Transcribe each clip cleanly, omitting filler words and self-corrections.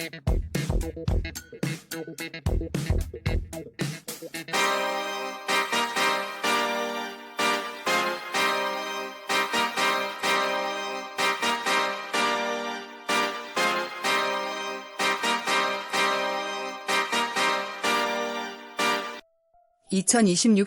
(2026)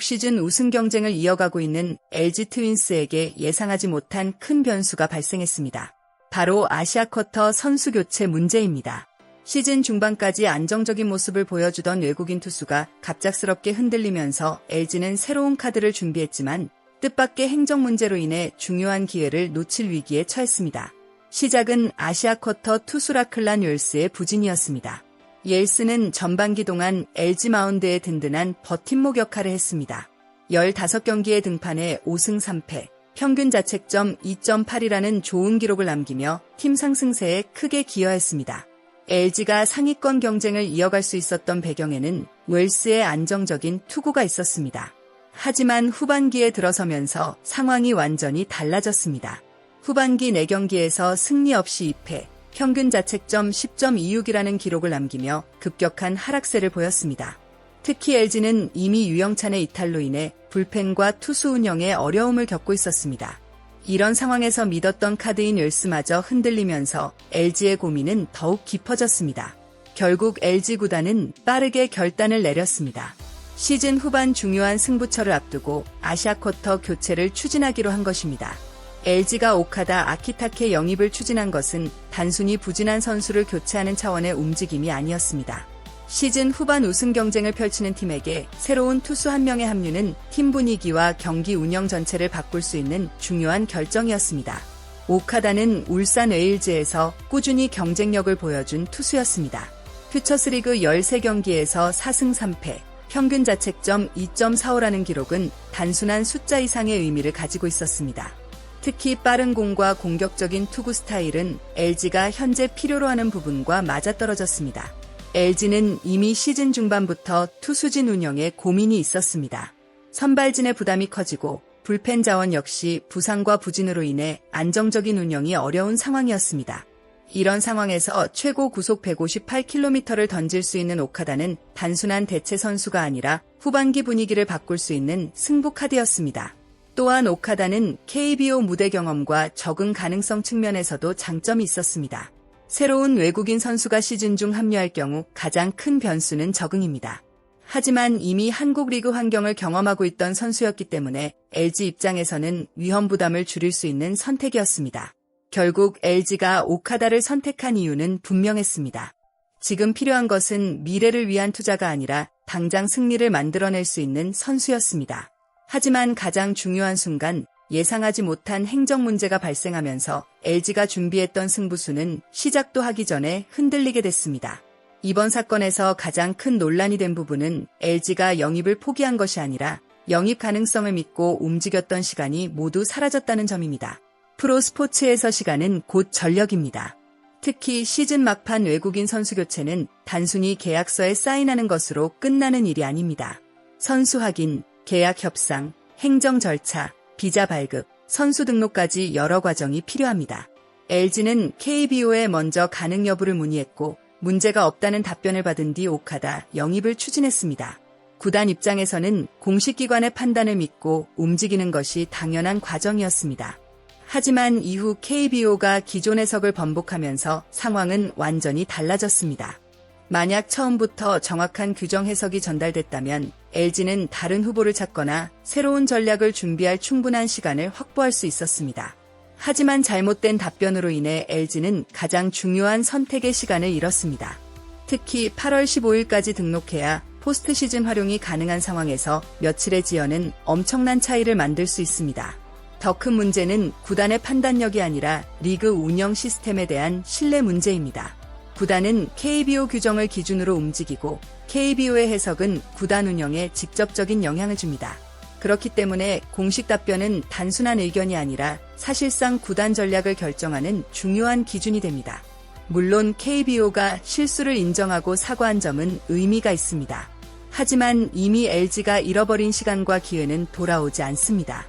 시즌 우승 경쟁을 이어가고 있는 LG 트윈스에게 예상하지 못한 큰 변수가 발생했습니다. 바로 아시아 쿼터 선수 교체 문제입니다. 시즌 중반까지 안정적인 모습을 보여주던 외국인 투수가 갑작스럽게 흔들리면서 LG는 새로운 카드를 준비했지만 뜻밖의 행정 문제로 인해 중요한 기회를 놓칠 위기에 처했습니다. 시작은 아시아 쿼터 투수 라클란 웰스의 부진이었습니다. 웰스는 전반기 동안 LG 마운드에 든든한 버팀목 역할을 했습니다. 15경기에 등판해 5승 3패, 평균 자책점 2.8이라는 좋은 기록을 남기며 팀 상승세에 크게 기여했습니다. LG가 상위권 경쟁을 이어갈 수 있었던 배경에는 웰스의 안정적인 투구가 있었습니다. 하지만 후반기에 들어서면서 상황이 완전히 달라졌습니다. 후반기 4경기에서 승리 없이 2패, 평균 자책점 10.26이라는 기록을 남기며 급격한 하락세를 보였습니다. 특히 LG는 이미 유영찬의 이탈로 인해 불펜과 투수 운영에 어려움을 겪고 있었습니다. 이런 상황에서 믿었던 카드인 웰스마저 흔들리면서 LG의 고민은 더욱 깊어졌습니다. 결국 LG 구단은 빠르게 결단을 내렸습니다. 시즌 후반 중요한 승부처를 앞두고 아시아 쿼터 교체를 추진하기로 한 것입니다. LG가 오카다 아키타케 영입을 추진한 것은 단순히 부진한 선수를 교체하는 차원의 움직임이 아니었습니다. 시즌 후반 우승 경쟁을 펼치는 팀에게 새로운 투수 한 명의 합류는 팀 분위기와 경기 운영 전체를 바꿀 수 있는 중요한 결정이었습니다. 오카다는 울산 웨일즈에서 꾸준히 경쟁력을 보여준 투수였습니다. 퓨처스리그 13경기에서 4승 3패, 평균 자책점 2.45라는 기록은 단순한 숫자 이상의 의미를 가지고 있었습니다. 특히 빠른 공과 공격적인 투구 스타일은 LG가 현재 필요로 하는 부분과 맞아떨어졌습니다. LG는 이미 시즌 중반부터 투수진 운영에 고민이 있었습니다. 선발진의 부담이 커지고 불펜 자원 역시 부상과 부진으로 인해 안정적인 운영이 어려운 상황이었습니다. 이런 상황에서 최고 구속 158km를 던질 수 있는 오카다는 단순한 대체 선수가 아니라 후반기 분위기를 바꿀 수 있는 승부 카드였습니다. 또한 오카다는 KBO 무대 경험과 적응 가능성 측면에서도 장점이 있었습니다. 새로운 외국인 선수가 시즌 중 합류할 경우 가장 큰 변수는 적응입니다. 하지만 이미 한국 리그 환경을 경험하고 있던 선수였기 때문에 LG 입장에서는 위험 부담을 줄일 수 있는 선택이었습니다. 결국 LG가 오카다를 선택한 이유는 분명했습니다. 지금 필요한 것은 미래를 위한 투자가 아니라 당장 승리를 만들어낼 수 있는 선수였습니다. 하지만 가장 중요한 순간 예상하지 못한 행정 문제가 발생하면서 LG가 준비했던 승부수는 시작도 하기 전에 흔들리게 됐습니다. 이번 사건에서 가장 큰 논란이 된 부분은 LG가 영입을 포기한 것이 아니라 영입 가능성을 믿고 움직였던 시간이 모두 사라졌다는 점입니다. 프로 스포츠에서 시간은 곧 전력입니다. 특히 시즌 막판 외국인 선수 교체는 단순히 계약서에 사인하는 것으로 끝나는 일이 아닙니다. 선수 확인, 계약 협상, 행정 절차, 비자 발급, 선수 등록까지 여러 과정이 필요합니다. LG는 KBO에 먼저 가능 여부를 문의했고 문제가 없다는 답변을 받은 뒤 오카다 영입을 추진했습니다. 구단 입장에서는 공식 기관의 판단을 믿고 움직이는 것이 당연한 과정이었습니다. 하지만 이후 KBO가 기존 해석을 번복하면서 상황은 완전히 달라졌습니다. 만약 처음부터 정확한 규정 해석이 전달됐다면 LG는 다른 후보를 찾거나 새로운 전략을 준비할 충분한 시간을 확보할 수 있었습니다. 하지만 잘못된 답변으로 인해 LG는 가장 중요한 선택의 시간을 잃었습니다. 특히 8월 15일까지 등록해야 포스트 시즌 활용이 가능한 상황에서 며칠의 지연은 엄청난 차이를 만들 수 있습니다. 더 큰 문제는 구단의 판단력이 아니라 리그 운영 시스템에 대한 신뢰 문제입니다. 구단은 KBO 규정을 기준으로 움직이고 KBO의 해석은 구단 운영에 직접적인 영향을 줍니다. 그렇기 때문에 공식 답변은 단순한 의견이 아니라 사실상 구단 전략을 결정하는 중요한 기준이 됩니다. 물론 KBO가 실수를 인정하고 사과한 점은 의미가 있습니다. 하지만 이미 LG가 잃어버린 시간과 기회는 돌아오지 않습니다.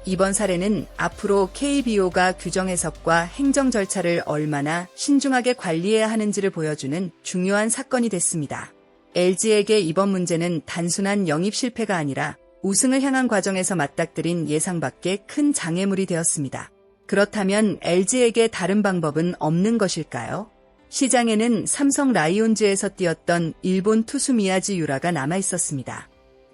이번 사례는 앞으로 KBO가 규정 해석과 행정 절차를 얼마나 신중하게 관리해야 하는지를 보여주는 중요한 사건이 됐습니다. LG에게 이번 문제는 단순한 영입 실패가 아니라 우승을 향한 과정에서 맞닥뜨린 예상 밖의 큰 장애물이 되었습니다. 그렇다면 LG에게 다른 방법은 없는 것일까요? 시장에는 삼성 라이온즈에서 뛰었던 일본 투수 미야지 유라가 남아 있었습니다.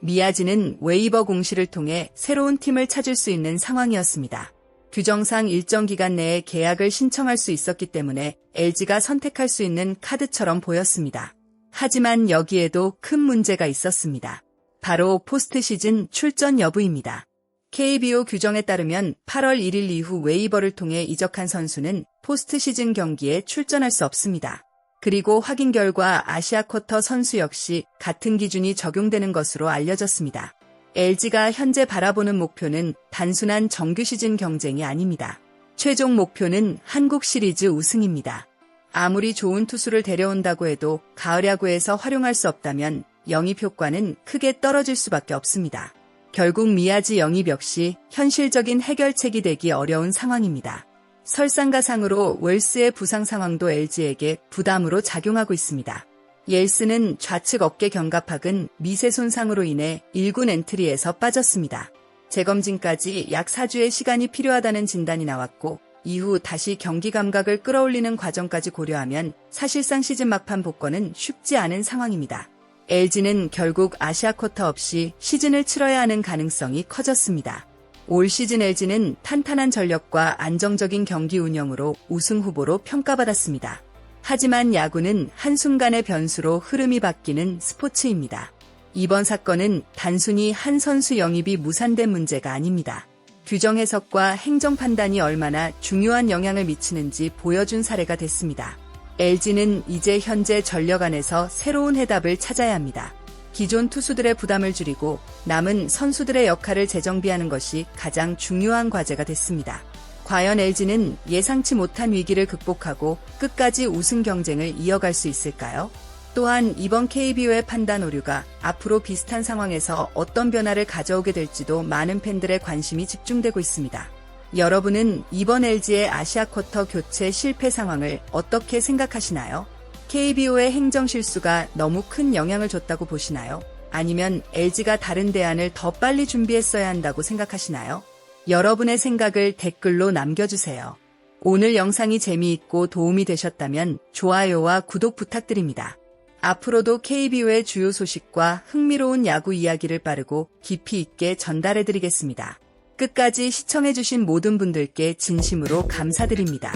미야지는 웨이버 공시를 통해 새로운 팀을 찾을 수 있는 상황이었습니다. 규정상 일정 기간 내에 계약을 신청할 수 있었기 때문에 LG가 선택할 수 있는 카드처럼 보였습니다. 하지만 여기에도 큰 문제가 있었습니다. 바로 포스트 시즌 출전 여부입니다. KBO 규정에 따르면 8월 1일 이후 웨이버를 통해 이적한 선수는 포스트 시즌 경기에 출전할 수 없습니다. 그리고 확인 결과 아시아 쿼터 선수 역시 같은 기준이 적용되는 것으로 알려졌습니다. LG가 현재 바라보는 목표는 단순한 정규 시즌 경쟁이 아닙니다. 최종 목표는 한국 시리즈 우승입니다. 아무리 좋은 투수를 데려온다고 해도 가을 야구에서 활용할 수 없다면 영입 효과는 크게 떨어질 수밖에 없습니다. 결국 미야지 영입 역시 현실적인 해결책이 되기 어려운 상황입니다. 설상가상으로 웰스의 부상 상황도 LG에게 부담으로 작용하고 있습니다. 옐스는 좌측 어깨 견갑학은 미세 손상으로 인해 1군 엔트리에서 빠졌습니다. 재검진까지 약 4주의 시간이 필요하다는 진단이 나왔고 이후 다시 경기 감각을 끌어올리는 과정까지 고려하면 사실상 시즌 막판 복권은 쉽지 않은 상황입니다. LG는 결국 아시아 쿼터 없이 시즌을 치러야 하는 가능성이 커졌습니다. 올 시즌 LG는 탄탄한 전력과 안정적인 경기 운영으로 우승 후보로 평가받았습니다. 하지만 야구는 한순간의 변수로 흐름이 바뀌는 스포츠입니다. 이번 사건은 단순히 한 선수 영입이 무산된 문제가 아닙니다. 규정 해석과 행정 판단이 얼마나 중요한 영향을 미치는지 보여준 사례가 됐습니다. LG는 이제 현재 전력 안에서 새로운 해답을 찾아야 합니다. 기존 투수들의 부담을 줄이고 남은 선수들의 역할을 재정비하는 것이 가장 중요한 과제가 됐습니다. 과연 LG는 예상치 못한 위기를 극복하고 끝까지 우승 경쟁을 이어갈 수 있을까요? 또한 이번 KBO의 판단 오류가 앞으로 비슷한 상황에서 어떤 변화를 가져오게 될지도 많은 팬들의 관심이 집중되고 있습니다. 여러분은 이번 LG의 아시아 쿼터 교체 실패 상황을 어떻게 생각하시나요? KBO의 행정 실수가 너무 큰 영향을 줬다고 보시나요? 아니면 LG가 다른 대안을 더 빨리 준비했어야 한다고 생각하시나요? 여러분의 생각을 댓글로 남겨주세요. 오늘 영상이 재미있고 도움이 되셨다면 좋아요와 구독 부탁드립니다. 앞으로도 KBO의 주요 소식과 흥미로운 야구 이야기를 빠르고 깊이 있게 전달해드리겠습니다. 끝까지 시청해주신 모든 분들께 진심으로 감사드립니다.